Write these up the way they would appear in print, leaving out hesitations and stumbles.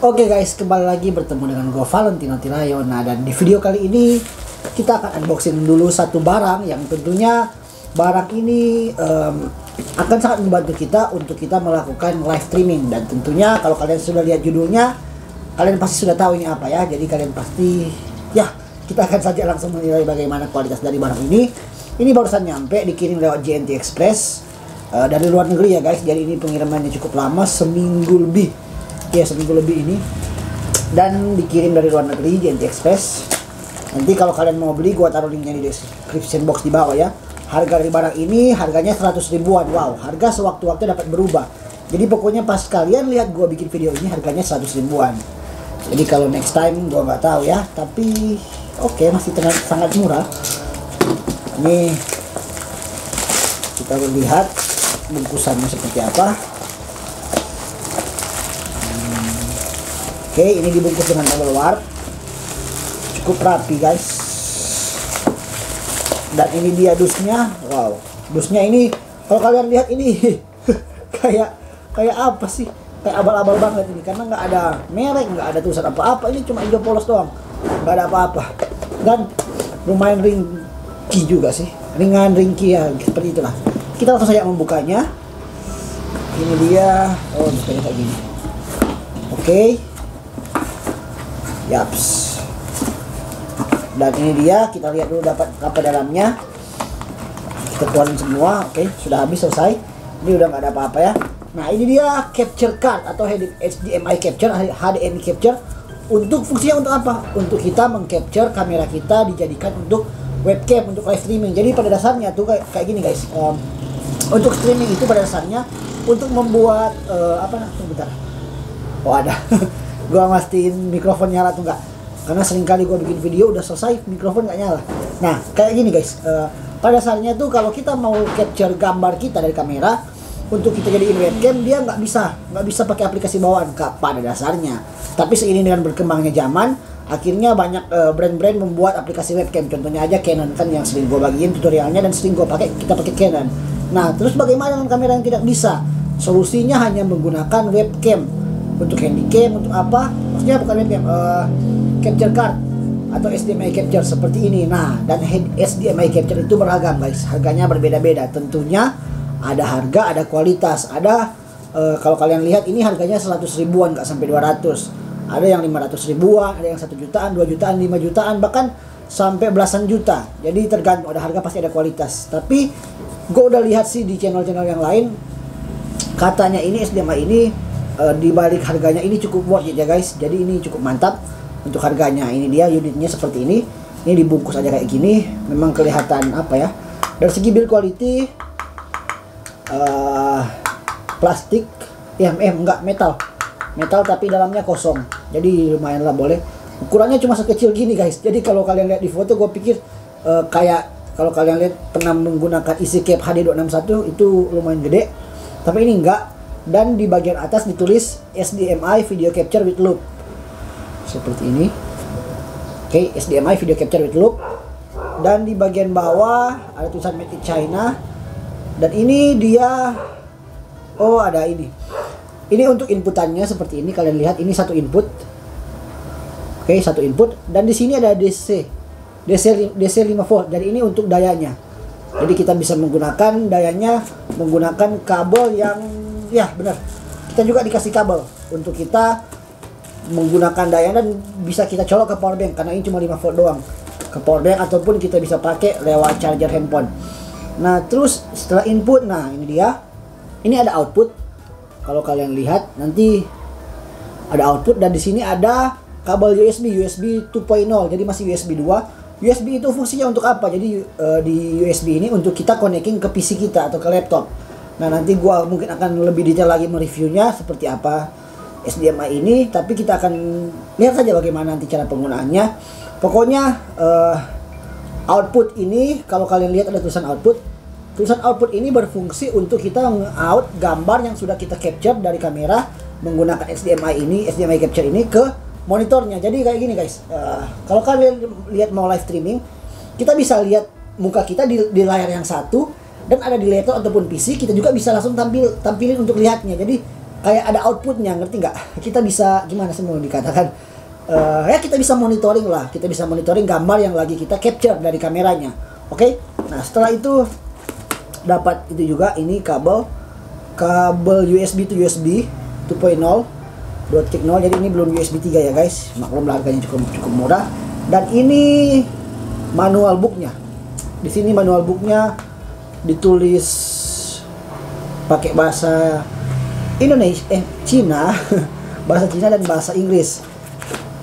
Oke guys, kembali lagi bertemu dengan gue Valentino Tirayon. Nah, dan di video kali ini kita akan unboxing dulu satu barang yang tentunya barang ini akan sangat membantu kita untuk kita melakukan live streaming. Dan tentunya kalau kalian sudah lihat judulnya, kalian pasti sudah tahu ini apa ya. Jadi kalian pasti ya, kita akan saja langsung menilai bagaimana kualitas dari barang ini. Ini barusan nyampe, dikirim lewat JNT Express dari luar negeri ya guys. Jadi ini pengirimannya cukup lama, seminggu lebih. Ya, seminggu lebih ini, dan dikirim dari luar negeri JNT Express. Nanti kalau kalian mau beli, gua taruh linknya di description box di bawah ya. Harga dari barang ini harganya 100 ribuan. Wow, harga sewaktu-waktu dapat berubah. Jadi pokoknya pas kalian lihat gua bikin video ini harganya 100 ribuan. Jadi kalau next time gua nggak tahu ya, tapi oke, masih sangat murah. Ini kita lihat bungkusannya seperti apa. Oke, ini dibungkus dengan bubble wrap, cukup rapi guys. Dan ini dia dusnya. Wow, dusnya ini kalau kalian lihat ini kayak apa sih, kayak abal-abal banget ini, karena nggak ada merek, nggak ada tulisan apa-apa. Ini cuma hijau polos doang, nggak ada apa-apa. Dan lumayan ringkih juga sih, ringki ya, seperti itulah. Kita langsung saja membukanya. Ini dia. Oh, dusnya kayak gini. Oke. Yaps. Dan ini dia, kita lihat dulu dapat apa dalamnya. Kita keluarin semua. Oke, sudah habis, selesai. Ini udah nggak ada apa-apa ya. Nah, ini dia capture card atau HDMI capture, HDMI capture. Untuk fungsinya untuk apa? Untuk kita mengcapture kamera kita dijadikan untuk webcam, untuk live streaming. Jadi pada dasarnya tuh kayak gini guys. Untuk streaming itu pada dasarnya untuk membuat apa nah? Bentar. Oh, ada. Gua mastiin mikrofon nyala tuh enggak, karena sering kali gua bikin video udah selesai mikrofon nggak nyala. Nah, kayak gini guys, pada dasarnya tuh kalau kita mau capture gambar kita dari kamera untuk kita jadiin webcam, dia nggak bisa pakai aplikasi bawaan pada dasarnya. Tapi seiring dengan berkembangnya zaman, akhirnya banyak brand-brand membuat aplikasi webcam. Contohnya aja Canon kan, yang sering gua bagiin tutorialnya dan sering gua pakai, kita pakai Canon. Nah, terus bagaimana dengan kamera yang tidak bisa? Solusinya hanya menggunakan webcam. Untuk handycam, untuk apa? Maksudnya bukan webcam, capture card atau HDMI capture seperti ini. Nah, dan HDMI capture itu beragam guys, harganya berbeda-beda. Tentunya ada harga, ada kualitas. Ada kalau kalian lihat ini harganya 100 ribuan, nggak sampai 200. Ada yang 500 ribuan, ada yang 1 jutaan, 2 jutaan, 5 jutaan, bahkan sampai belasan juta. Jadi tergantung, ada harga pasti ada kualitas. Tapi gue udah lihat sih di channel-channel yang lain, katanya ini HDMI ini di balik harganya ini cukup worth it ya guys. Jadi ini cukup mantap untuk harganya. Ini dia unitnya seperti ini. Ini dibungkus aja kayak gini. Memang kelihatan apa ya, dari segi build quality plastik ya, enggak metal tapi dalamnya kosong. Jadi lumayan lah, boleh. Ukurannya cuma sekecil gini guys. Jadi kalau kalian lihat di foto, gue pikir kayak kalau kalian lihat pernah menggunakan EasyCap HD261 itu lumayan gede, tapi ini enggak. Dan di bagian atas ditulis HDMI Video Capture with Loop seperti ini. Oke, HDMI Video Capture with Loop. Dan di bagian bawah ada tulisan Made in China. Dan ini dia, oh ada ini. Ini untuk inputannya seperti ini. Kalian lihat ini satu input. Oke, satu input. Dan di sini ada DC 5 volt. Jadi ini untuk dayanya. Jadi kita bisa menggunakan dayanya menggunakan kabel yang, ya benar, kita juga dikasih kabel untuk kita menggunakan daya, dan bisa kita colok ke power bank karena ini cuma 5 volt doang, ke power bank, ataupun kita bisa pakai lewat charger handphone. Nah, terus setelah input, nah ini dia, ini ada output. Kalau kalian lihat nanti ada output, dan di sini ada kabel USB 2.0, jadi masih USB 2. USB itu fungsinya untuk apa? Jadi di USB ini untuk kita connecting ke PC kita atau ke laptop. Nah, nanti gua mungkin akan lebih detail lagi mereviewnya seperti apa HDMI ini, tapi kita akan lihat saja bagaimana nanti cara penggunaannya. Pokoknya output ini, kalau kalian lihat ada tulisan output. Tulisan output ini berfungsi untuk kita nge-out gambar yang sudah kita capture dari kamera menggunakan HDMI capture ini ke monitornya. Jadi kayak gini guys, kalau kalian lihat mau live streaming, kita bisa lihat muka kita di layar yang satu, dan ada di laptop ataupun PC, kita juga bisa langsung tampilin untuk lihatnya. Jadi kayak ada outputnya, ngerti nggak? Kita bisa gimana sih mau dikatakan, ya kita bisa monitoring lah, kita bisa monitoring gambar yang lagi kita capture dari kameranya. Oke. Nah setelah itu dapat itu juga, ini kabel USB to USB 2.0 2.0, jadi ini belum USB 3 ya guys, maklum harganya cukup murah. Dan ini manual booknya, di sini manual booknya ditulis pakai bahasa Indonesia, Cina, bahasa Cina dan bahasa Inggris.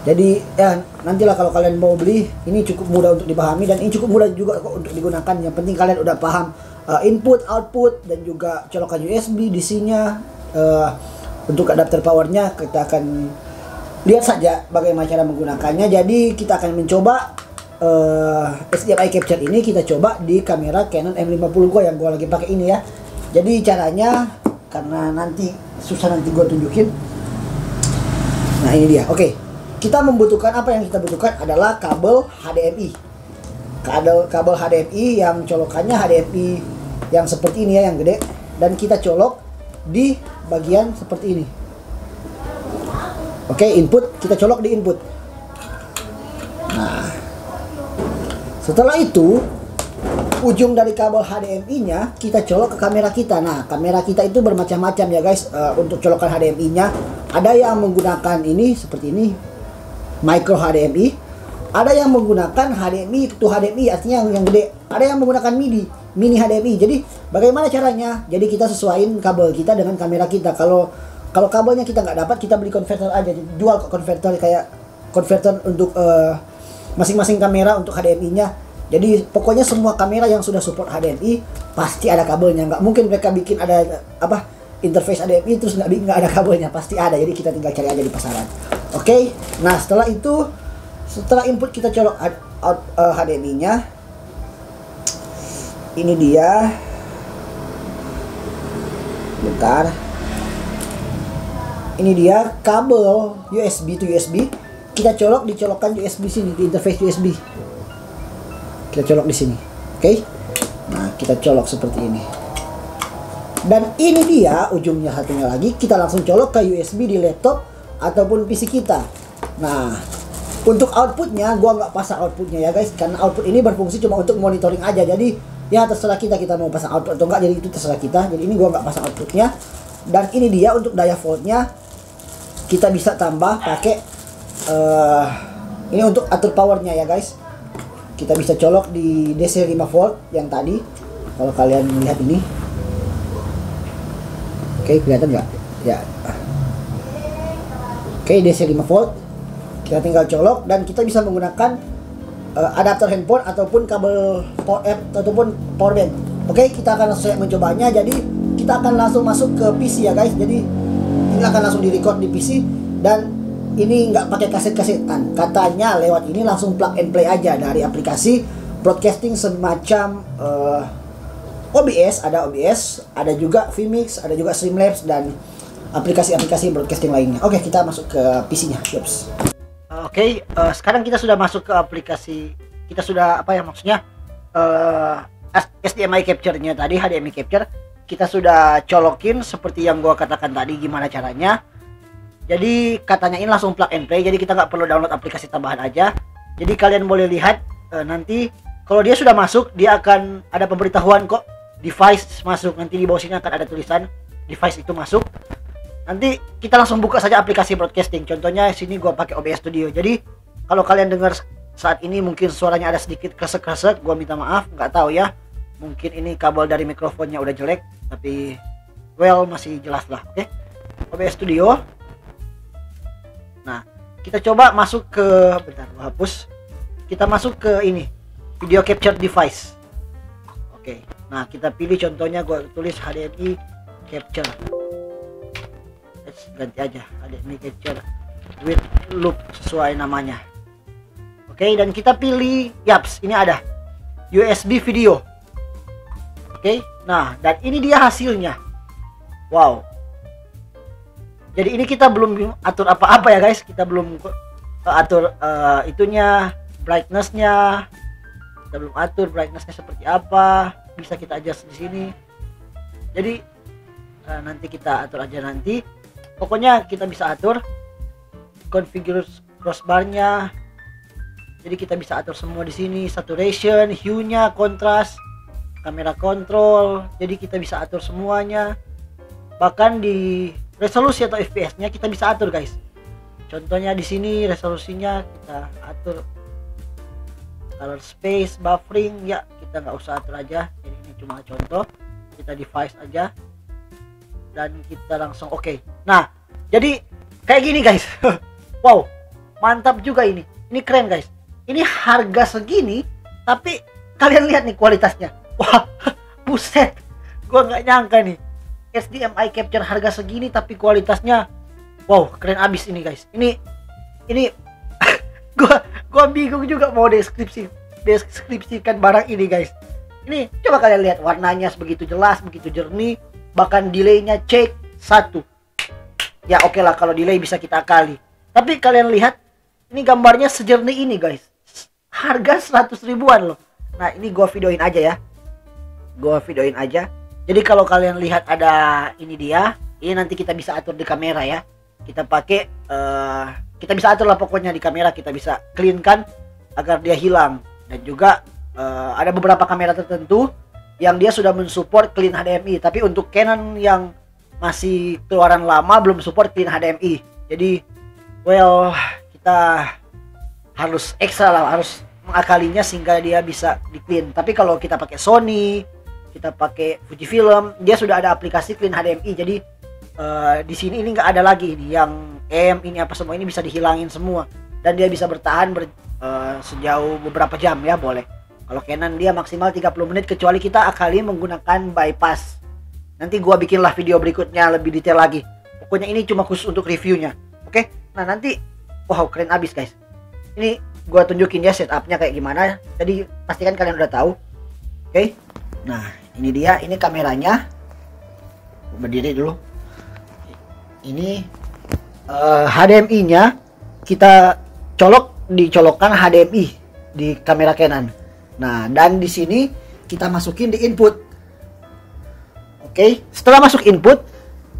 Jadi ya nantilah kalau kalian mau beli, ini cukup mudah untuk dipahami dan ini cukup mudah juga kok untuk digunakan. Yang penting kalian udah paham input, output dan juga colokan USB, DC-nya, untuk adapter powernya. Kita akan lihat saja bagaimana cara menggunakannya. Jadi kita akan mencoba HDMI capture ini, kita coba di kamera Canon M50 gua yang gua lagi pakai ini ya. Jadi caranya, karena nanti susah nanti gue tunjukin. Nah ini dia. Oke, kita membutuhkan apa yang kita butuhkan adalah kabel HDMI. Kabel HDMI yang colokannya HDMI yang seperti ini ya, yang gede. Dan kita colok di bagian seperti ini. Oke, input, kita colok di input. Nah, setelah itu ujung dari kabel HDMI-nya kita colok ke kamera kita. Nah, kamera kita itu bermacam-macam ya guys. Untuk colokan HDMI-nya ada yang menggunakan ini seperti ini, micro HDMI. Ada yang menggunakan HDMI to HDMI, artinya yang gede. Ada yang menggunakan mini HDMI. Jadi bagaimana caranya? Jadi kita sesuaiin kabel kita dengan kamera kita. Kalau kabelnya kita nggak dapat, kita beli konverter aja. Jual konverter, kayak konverter untuk masing-masing kamera untuk HDMI-nya. Jadi pokoknya semua kamera yang sudah support HDMI pasti ada kabelnya. Nggak mungkin mereka bikin ada interface HDMI terus nggak ada kabelnya, pasti ada. Jadi kita tinggal cari aja di pasaran. Oke. Nah setelah itu, setelah input kita colok HDMI-nya, ini dia. Bentar. Ini dia kabel USB to USB. Kita colok di colokan USB sini, di interface USB. Kita colok di sini. Oke. Nah, kita colok seperti ini. Dan ini dia ujungnya satunya lagi, kita langsung colok ke USB di laptop ataupun PC kita. Nah, untuk outputnya gua nggak pasang outputnya ya guys, karena output ini berfungsi cuma untuk monitoring aja. Jadi ya terserah kita mau pasang output atau enggak, jadi itu terserah kita. Jadi ini gua nggak pasang outputnya. Dan ini dia untuk daya voltnya, kita bisa tambah pakai ini untuk atur powernya ya guys. Kita bisa colok di DC 5 volt yang tadi. Kalau kalian melihat ini, oke, kelihatan nggak? Ya. Oke, DC 5 volt. Kita tinggal colok dan kita bisa menggunakan adapter handphone ataupun kabel ataupun power bank. Oke, kita akan langsung mencobanya. Jadi kita akan langsung masuk ke PC ya guys. Jadi ini akan langsung direcord di PC dan ini nggak pakai kaset-kasetan. Katanya lewat ini langsung plug and play aja dari aplikasi broadcasting semacam OBS, ada juga Vmix, ada juga Streamlabs dan aplikasi-aplikasi broadcasting lainnya. Oke, kita masuk ke PC-nya. Oke, sekarang kita sudah masuk ke aplikasi. Kita sudah HDMI capture-nya tadi, HDMI capture. Kita sudah colokin seperti yang gua katakan tadi gimana caranya. Jadi katanya ini langsung plug and play, jadi kita nggak perlu download aplikasi tambahan aja. Jadi kalian boleh lihat nanti kalau dia sudah masuk, dia akan ada pemberitahuan kok device masuk. Nanti di bawah sini akan ada tulisan device itu masuk. Nanti kita langsung buka saja aplikasi broadcasting. Contohnya sini gua pakai OBS Studio. Jadi kalau kalian dengar saat ini mungkin suaranya ada sedikit kresek-kresek, gua minta maaf, nggak tahu ya. Mungkin ini kabel dari mikrofonnya udah jelek, tapi well masih jelas lah. Oke. OBS Studio. Nah, kita coba masuk ke, bentar, gua hapus. Kita masuk ke ini, video capture device. Oke. Nah, kita pilih contohnya, gua tulis HDMI capture. Let's ganti aja HDMI capture with loop sesuai namanya. Oke, dan kita pilih yaps, ini ada USB video. Oke. Nah, dan ini dia hasilnya. Wow. Jadi ini kita belum atur apa-apa ya guys, kita belum atur itunya, brightness-nya. Kita belum atur brightness-nya seperti apa, bisa kita adjust di sini. Jadi nanti kita atur aja nanti. Pokoknya kita bisa atur configure crossbarnya. Jadi kita bisa atur semua di sini, saturation, hue-nya, kontras, kamera control. Jadi kita bisa atur semuanya. Bahkan di resolusi atau FPS-nya kita bisa atur, guys. Contohnya di sini resolusinya kita atur color space, buffering, ya kita nggak usah atur aja. Jadi ini cuma contoh, kita device aja dan kita langsung oke. Nah, jadi kayak gini, guys. Wow, mantap juga ini. Ini keren, guys. Ini harga segini, tapi kalian lihat nih kualitasnya. Wah, buset. Gua nggak nyangka nih. HDMI capture harga segini tapi kualitasnya wow, keren abis ini, guys. Ini gua bingung juga mau deskripsikan barang ini, guys. Ini coba kalian lihat warnanya begitu jelas, begitu jernih, bahkan delaynya cek 1. Ya oke lah, kalau delay bisa kita akali. Tapi kalian lihat ini gambarnya sejernih ini, guys. Harga 100 ribuan loh. Nah, ini gua videoin aja ya. Jadi kalau kalian lihat ada ini dia, ini nanti kita bisa atur di kamera ya. Kita pakai kita bisa atur lah pokoknya di kamera, kita bisa clean kan agar dia hilang. Dan juga ada beberapa kamera tertentu yang dia sudah mensupport clean HDMI, tapi untuk Canon yang masih keluaran lama belum support clean HDMI. Jadi well, kita harus ekstra lah, harus mengakalinya sehingga dia bisa di clean. Tapi kalau kita pakai Sony, kita pakai Fujifilm, dia sudah ada aplikasi clean HDMI. Jadi di sini ini nggak ada lagi ini yang ini apa semua ini bisa dihilangin semua dan dia bisa bertahan sejauh beberapa jam ya, boleh. Kalau Canon dia maksimal 30 menit kecuali kita akali menggunakan bypass. Nanti gua bikinlah video berikutnya lebih detail lagi. Pokoknya ini cuma khusus untuk reviewnya. Oke? Nah, nanti wow, keren abis, guys. Ini gua tunjukin ya setupnya kayak gimana. Jadi pastikan kalian udah tahu. Oke? Nah, ini dia, ini kameranya. Berdiri dulu. Ini HDMI-nya kita dicolokkan HDMI di kamera Canon. Nah, dan di sini kita masukin di input. Oke, setelah masuk input,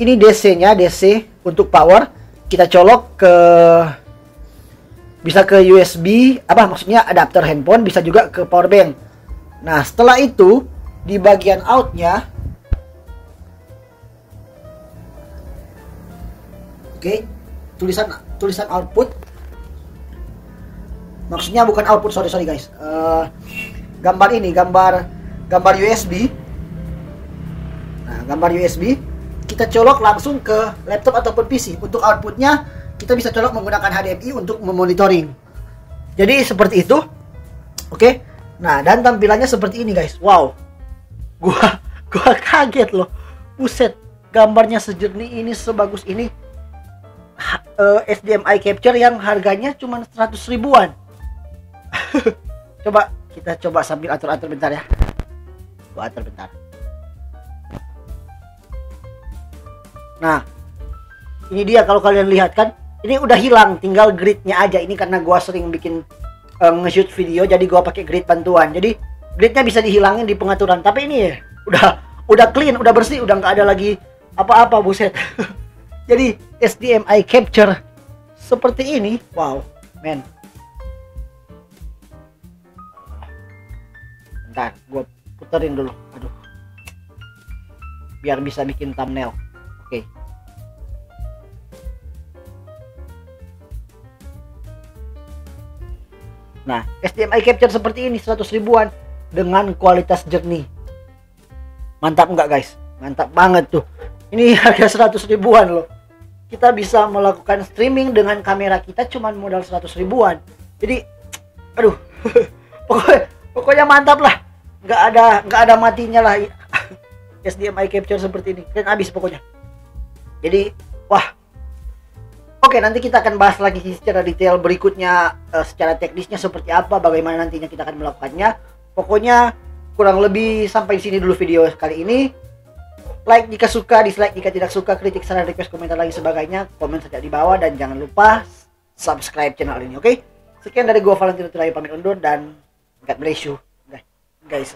ini DC-nya, DC untuk power, kita colok ke bisa ke USB, maksudnya adapter handphone, bisa juga ke power bank. Nah, setelah itu di bagian out-nya, oke, tulisan output, maksudnya bukan output, sorry guys, gambar ini, gambar USB. Nah, gambar USB kita colok langsung ke laptop ataupun PC. Untuk outputnya kita bisa colok menggunakan HDMI untuk memonitoring. Jadi seperti itu. Oke. Nah, dan tampilannya seperti ini, guys. Wow, gua kaget loh. Buset, gambarnya sejernih ini, sebagus ini. HDMI capture yang harganya cuma 100 ribuan. Kita coba sambil atur-atur bentar ya. Gua atur bentar. Nah, ini dia kalau kalian lihat kan, ini udah hilang, tinggal gridnya aja. Ini karena gua sering bikin nge-shoot video, jadi gua pakai grid bantuan. Jadi gridnya bisa dihilangin di pengaturan. Tapi ini ya, udah clean, udah bersih, udah nggak ada lagi apa-apa, buset. Jadi HDMI capture seperti ini, wow, men. Bentar, gue puterin dulu, aduh, biar bisa bikin thumbnail. Oke. Nah, HDMI capture seperti ini 100 ribuan dengan kualitas jernih. Mantap nggak, guys? Mantap banget tuh. Ini harga 100 ribuan loh. Kita bisa melakukan streaming dengan kamera kita cuman modal 100 ribuan. Jadi aduh. pokoknya mantap lah. Nggak ada matinya lah. HDMI capture seperti ini. Keren abis pokoknya. Jadi wah. Oke, nanti kita akan bahas lagi secara detail berikutnya, secara teknisnya seperti apa, bagaimana nantinya kita akan melakukannya. Pokoknya kurang lebih sampai di sini dulu video kali ini. Like jika suka, dislike jika tidak suka, kritik, saran, request, komentar lagi sebagainya, komen saja di bawah dan jangan lupa subscribe channel ini, oke? Sekian dari gua Valentino Tulayo pamit undur dan God bless you, guys.